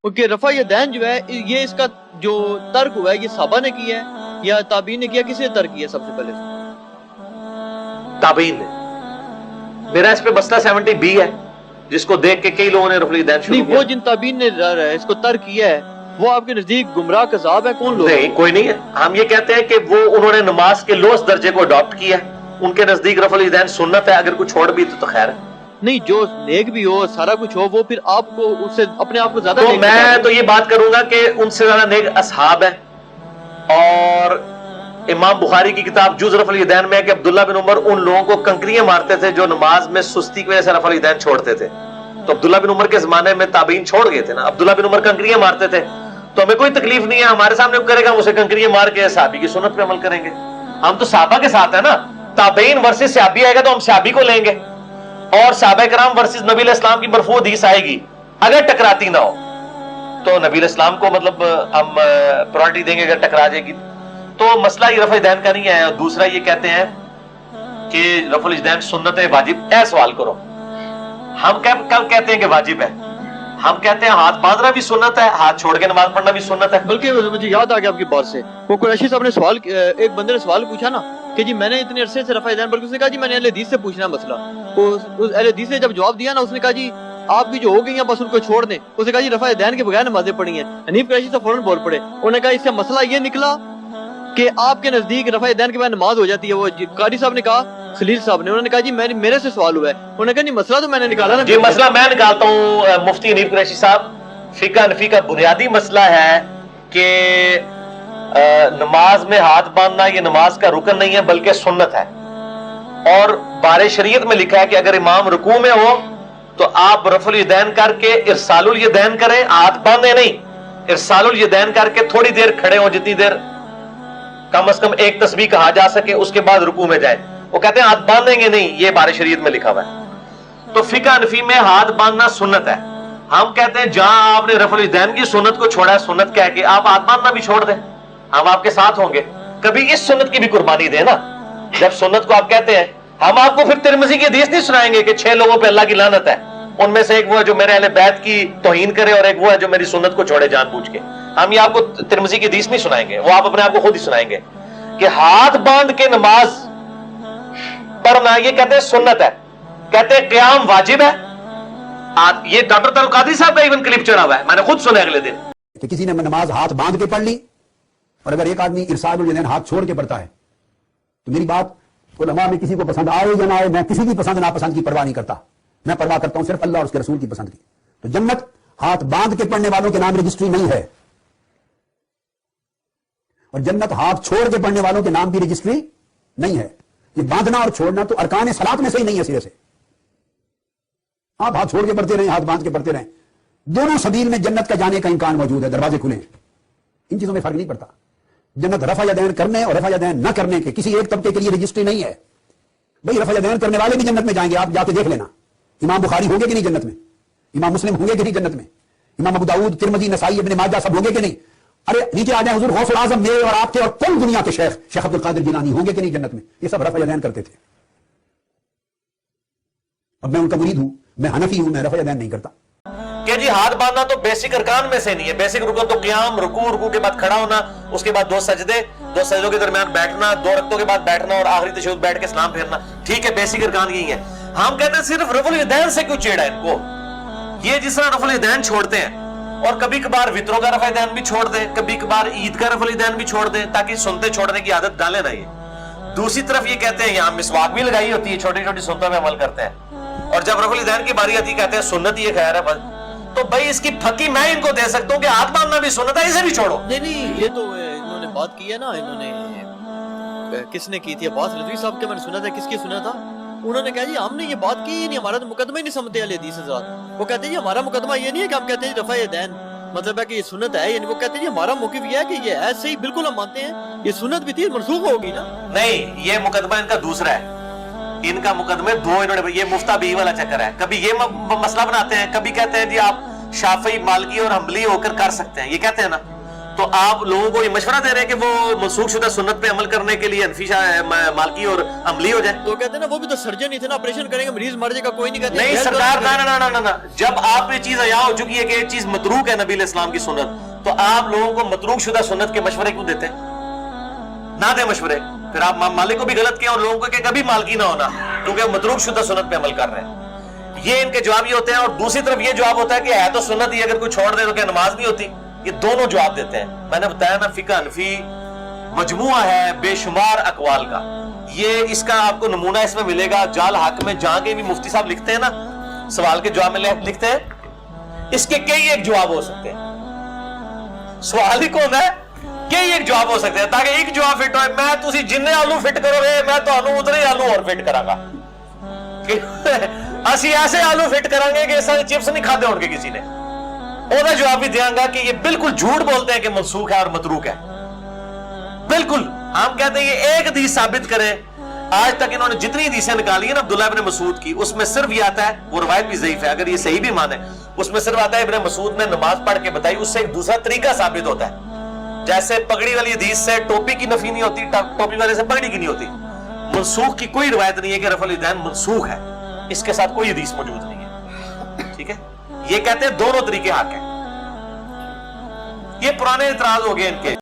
Okay, रफा यदैन जो है ये इसका जो तर्क हुआ है ये साहबा ने किया है या ताबीन ने किया, किसने तर्क किया सबसे पहले? ताबीन ने। मेरा इस पे मसला 70B है जिसको देख के कई लोगों ने रफल यदैन शुरू नहीं, किया। वो जिन ताबीन ने इसको तर्क किया है वो आपके नजदीक गुमराह कज़ाब है? कौन लोग? नहीं, कोई नहीं है। हम ये कहते हैं कि वो उन्होंने नमाज के लोएस्ट दर्जे को अडॉप्ट किया है, उनके नजदीक रफल यदैन सुन्नत है, अगर कुछ छोड़ भी तो खैर है। नहीं, जो नेक भी हो, सारा कुछ हो, वो फिर आपको उससे अपने आप को ज्यादा तो नेक बता मैं रहे तो ये बात करूंगा कि उनसे ज्यादा नेक असहाब है। और इमाम बुखारी की किताब जुज़ रफल यदैन में है कि अब्दुल्ला बिन उमर उन लोगों को कंकरियां मारते थे जो नमाज में सुस्ती की वजह से रफल यदैन छोड़ते थे। तो अब्दुल्ला बिन उमर के जमाने में ताबीन छोड़ गए थे ना, अब्दुल्ला बिन उमर कंकरियां मारते थे, तो हमें कोई तकलीफ नहीं है, हमारे सामने करेगा हम उसे कंकरियां मार के सहाबी की सुन्नत पे अमल करेंगे। हम तो सहाबा के साथ है ना, ताबीन वर्सेस सहाबी आएगा तो हम सहाबी को लेंगे, और सहाबा कराम वर्सेस नबी इस्लाम की मरफू हदीस आएगी, अगर टकराती ना हो तो नबी इस्लाम को मतलब हम प्रायोरिटी देंगे अगर टकरा जाएगी। तो मसला ये रफा यदैन का नहीं है। और दूसरा ये कहते हैं कि रफल यदैन सुन्नत है वाजिब, ऐ सवाल करो। हम कब कहते हैं कि वाजिब है? हम कहते हैं हाथ बांधना भी सुन्नत है, हाथ छोड़ के नमाज पढ़ना भी सुन्नत है। बल्कि मुझे याद आ गया आपकी बात से, वो कुरैशी साहब ने सवाल, एक बंदे ने सवाल पूछा ना कि जी मैंने इतने अरसे से रफा यदैन, बल्कि उसने कहा जी मैंने अहले हदीस से पूछना है मसला। उस अहले हदीस ने जब जवाब दिया ना, उसने कहा जी आपकी जो हो गई हैं बस उनको छोड़ दें। उसने कहा जी रफा यदैन के बगैर नमाजें पढ़ी हैं। हनीफ कुरैशी साहब फौरन बोल पड़े, उन्होंने कहा इससे मसला ये निकला कि आपके नजदीक रफा यदैन के बाद नमाज हो जाती है। वो कारी साहब ने कहा, खलील साहब ने, उन्होंने कहा जी मेरे से सवाल हुआ है। उन्होंने कहा नहीं, मसला तो मैंने निकाला ना। जी मसला मैं निकालता हूँ मुफ्ती हनीफ कुरैशी साहब। फिका हनफी का बुनियादी मसला है कि नमाज में हाथ बांधना ये नमाज का रुकन नहीं है बल्कि सुन्नत है। और बारे शरीयत में लिखा है कि अगर इमाम रुकू में हो तो आप रफुल यदैन करके इरसालुल यदैन करें, हाथ बांधे नहीं, इरसालुल यदैन करके थोड़ी देर खड़े हो, जितनी देर कम से कम एक तस्बीह कहा जा सके, उसके बाद रुकू में जाए। वो कहते हैं हाथ बांधेंगे नहीं, ये बारे शरीयत में लिखा हुआ है। तो फिका हनफी में हाथ बांधना सुन्नत है। हम कहते हैं जहां आपने रफुल यदैन की सुन्नत को छोड़ा है, सुन्नत कह के आप हाथ बांधना भी छोड़ दें, हम आपके साथ होंगे। कभी इस सुन्नत की भी कुर्बानी देना। जब सुन्नत को आप कहते हैं, हम आपको फिर तिरमिज़ी की हदीस नहीं सुनाएंगे कि 6 लोगों पे अल्लाह की लानत है, उनमें से एक वो है जो मेरे अहले बैत की तौहीन करे और एक वो है जो मेरी सुन्नत को छोड़े जानबूझ के। हम ये आपको तिरमिज़ी की हदीस नहीं सुनाएंगे, वो आप अपने आप को खुद ही सुनाएंगे कि हाथ बांध के नमाज पढ़ना ये कहते हैं सुन्नत है, कहते हैं क़याम वाजिब है। ये डॉक्टर तरुल कादरी साहब का इवन क्लिप चढ़ा हुआ है, मैंने खुद सुना अगले दिन कि किसी ने नमाज हाथ बांध के पढ़ ली, और अगर एक आदमी इरसालुल यदैन हाथ छोड़ के पढ़ता है, तो मेरी बात उलमा में किसी को पसंद आए या ना आए, मैं किसी की पसंद नापसंद की परवाह नहीं करता, मैं परवाह करता हूं सिर्फ अल्लाह और उसके रसूल की पसंद की। तो जन्नत हाथ बांध के पढ़ने वालों के नाम रजिस्ट्री नहीं है, और जन्नत हाथ छोड़ के पढ़ने वालों के नाम भी रजिस्ट्री नहीं है। ये बांधना और छोड़ना तो अरकान सलात में से ही नहीं है सिरे से। आप हाथ छोड़ के पढ़ते रहें, हाथ बांध के पढ़ते रहें, दोनों सबील में जन्नत का जाने का इम्कान मौजूद है, दरवाजे खुले हैं, इन चीजों में फर्क नहीं पड़ता। जन्नत रफा यदैन करने और रफा यदैन न करने के किसी एक तबके के लिए रजिस्ट्री नहीं है। भाई रफा यदैन करने वाले भी जन्नत में जाएंगे, आप जाके देख लेना। इमाम बुखारी होंगे कि नहीं जन्नत में, इमाम मुस्लिम होंगे कि नहीं जन्नत में, इमाम अबू दाऊद, तिरमिज़ी, नसाई, इब्न माजा सब होंगे कि नहीं? अरे नीचे आ जाए, हुजूर गौसुल आज़म मेरे और आपके और कुल दुनिया के शेख अब्दुल कादिर जिलानी होंगे कि नहीं जन्नत में? ये सब रफा यदैन करते थे। अब मैं उनका मुरीद हूं, मैं हनफी हूं, मैं रफा यदैन नहीं करता। कि जी हाथ बांधना तो बेसिक अरकान में से नहीं है। बेसिक रुकन तो क़याम, रुकू के बाद खड़ा होना, उसके बाद 2 सजदों के दरमियान बैठना, 2 रकतों के बाद बैठना और आखिरी तशहुद बैठ के सलाम फेरना। ठीक है, बेसिक अरकान यही है। हम कहते हैं सिर्फ रफुल यदैन से क्यों छेड़ा इनको? ये जिस तरह रफुल यदैन छोड़ते हैं, और कभी कभार वित्रों का रफा यदैन भी छोड़ दे, कभी कभार ईद का रफुल यदैन भी छोड़ दे, ताकि सुनते छोड़ने की आदत डाले ना। ये दूसरी तरफ ये कहते हैं यहाँ मिसवाक भी लगाई होती है, छोटी छोटी सुन्नतों में अमल करते हैं, और जब रफुल यदैन की बारी आती है कहते हैं सुन्नत ये खैर है बस। तो भाई इसकी फकी मैं इनको दे सकता हूँ कि हाथ बांधना भी सुन्नत है, इसे भी छोड़ो। नहीं, ये तो इन्होंने बात की है ना, इन्होंने किसने की थी? अब्बास रिजवी साहब के मैंने सुना था, किसकी सुना था? उन्होंने कहा जी हमने ये बात की ही नहीं, हमारा तो मुकदमा ही नहीं समझते अहले हदीस हज़रात। वो कहते हैं जी हमारा मुकदमा ये नहीं है कि हम कहते हैं रफा यदैन मतलब है कि ये सुन्नत है, यानी वो कहते हैं जी हमारा मौक़िफ़ ये है कि ये ऐसे ही बिल्कुल हम मानते हैं ये सुन्नत भी थी, मनसूख होगी ना। नहीं, ये मुकदमा इनका दूसरा है। इनका मुकदमे 2 इन्होंने, ये मुफ्ता बी वाला चक्कर है। कभी ये मसला बनाते हैं, कभी कहते हैं जी आप शाफी, मालकी और हम्बली होकर कर सकते हैं, ये कहते हैं ना। تو آپ لوگوں کو یہ مشورہ دے رہے ہیں کہ وہ منسوخ شدہ سنت پہ عمل کرنے کے لیے حنفی مالکی اور عملی ہو جائے. تو کہتے ہیں نا وہ بھی تو سرجن ہی تھے نا, آپریشن کریں گے مریض مر جائے گا, کوئی نہیں کہتے نہیں سرکار, نہ جب آپ یہ چیز عیاں ہو چکی ہے کہ ایک چیز متروک ہے نبی علیہ السلام کی سنت, تو آپ لوگوں کو متروک شدہ سنت کے مشورے کیوں دیتے ہیں؟ نہ دیں مشورے. پھر آپ مالک کو بھی غلط کیا اور لوگوں کو کہ کبھی مالکی نہ ہونا کیونکہ وہ متروک شدہ سنت پہ عمل کر رہے ہیں. یہ ان کے جواب یہ ہوتے ہیں. اور دوسری طرف یہ جواب ہوتا ہے کہ ہے تو سنت ہی, اگر کوئی چھوڑ دے تو کیا نماز نہیں ہوتی؟ یہ دونوں جواب دیتے ہیں. میں نے بتایا نا فقہ حنفی مجموعہ ہے بے شمار اقوال کا. یہ اس کا آپ کو نمونہ اس میں ملے گا جال حق میں, جہاں کے بھی مفتی صاحب لکھتے ہیں نا سوال کے جواب میں لکھتے ہیں, اس کے کئی ایک جواب ہو سکتے ہیں. سوال ہی کون ہے, کئی ایک جواب ہو سکتے ہیں, تاکہ ایک جواب فٹ ہوئے. میں تسی جننے آلو فٹ کرو گے میں تو آلو اتنے آلو اور فٹ کرا گا. اسی ایسے آلو فٹ کریں گے کہ چپس نہیں کھاتے ہوں گے کسی نے. وہ جواب بھی دیا گا کہ یہ بالکل جھوٹ بولتے ہیں کہ منسوخ ہے اور متروک ہے. بالکل ہم کہتے ہیں یہ ایک حدیث ثابت کرے. آج تک انہوں نے جتنی حدیثیں نکالی ہیں نا عبداللہ ابن مسعود کی, اس میں صرف یہ آتا ہے, وہ روایت بھی ضعیف ہے اگر یہ صحیح بھی مانے, اس میں صرف آتا ہے ابن مسعود نے نماز پڑھ کے بتائی. اس سے ایک دوسرا طریقہ ثابت ہوتا ہے. جیسے پگڑی والی حدیث سے ٹوپی کی نفی نہیں ہوتی, ٹوپی والے سے پگڑی کی نہیں ہوتی. منسوخ کی کوئی روایت نہیں ہے کہ رفع الیدین منسوخ ہے, اس کے ساتھ کوئی حدیث موجود نہیں ہے. ٹھیک ہے, یہ کہتے ہیں دونوں طریقے حق ہیں. یہ پرانے اعتراض ہو گئے ان کے.